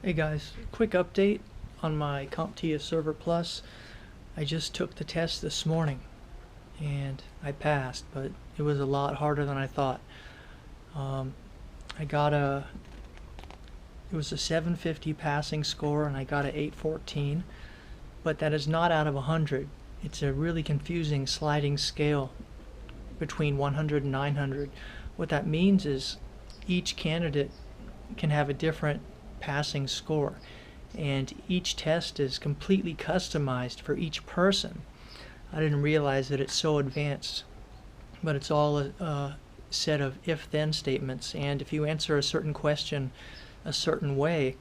Hey guys, quick update on my CompTIA Server Plus. I just took the test this morning and I passed, but it was a lot harder than I thought. I got it was a 750 passing score and I got a 814, but that is not out of 100. It's a really confusing sliding scale between 100 and 900. What that means is each candidate can have a different passing score, and each test is completely customized for each person. I didn't realize that it's so advanced, but it's all a set of if-then statements, and if you answer a certain question a certain way,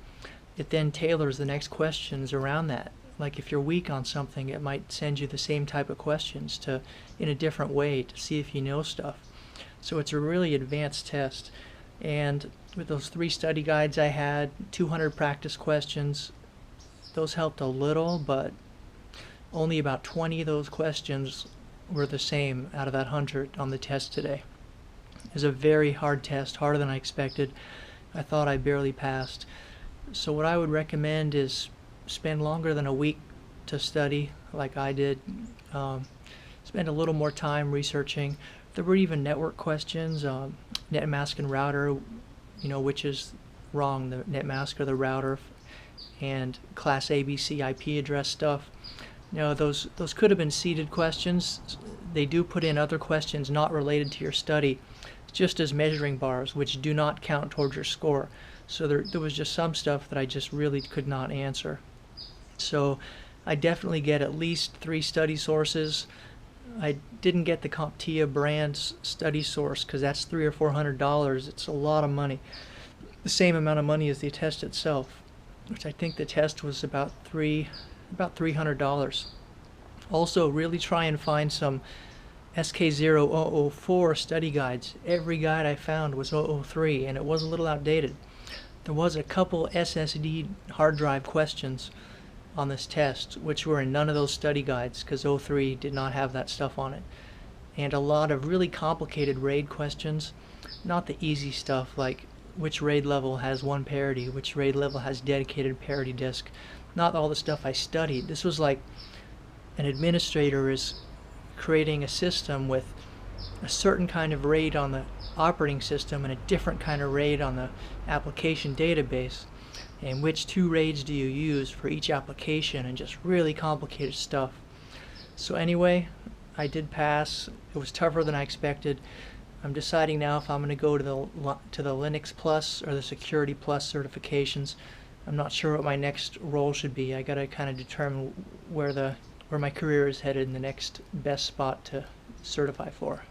it then tailors the next questions around that. Like if you're weak on something, it might send you the same type of questions in a different way to see if you know stuff. So it's a really advanced test. And with those 3 study guides I had, 200 practice questions, those helped a little, but only about 20 of those questions were the same out of that 100 on the test today. It was a very hard test, harder than I expected. I thought I barely passed. So what I would recommend is spend longer than a week to study like I did. Spend a little more time researching. There were even network questions, net mask and router, which is wrong, the net mask or the router, and class ABC IP address stuff. Those could have been seeded questions. They do put in other questions not related to your study, just as measuring bars, which do not count towards your score. So there was just some stuff that I just really could not answer. So I definitely get at least 3 study sources. I didn't get the CompTIA brand study source because that's $300 or $400. It's a lot of money. The same amount of money as the test itself, which I think the test was about $300. Also, really try and find some SK004 study guides. Every guide I found was 003, and it was a little outdated. There was a couple SSD hard drive questions on this test, which were in none of those study guides because 03 did not have that stuff on it. And a lot of really complicated RAID questions, not the easy stuff like which RAID level has 1 parity, which RAID level has dedicated parity disk, not all the stuff I studied. This was like an administrator is creating a system with a certain kind of RAID on the operating system and a different kind of RAID on the application database. And which 2 RAIDs do you use for each application, and just really complicated stuff. So anyway, I did pass. It was tougher than I expected. I'm deciding now if I'm going to go to the Linux Plus or the Security Plus certifications. I'm not sure what my next role should be. I got to kind of determine where my career is headed and the next best spot to certify for.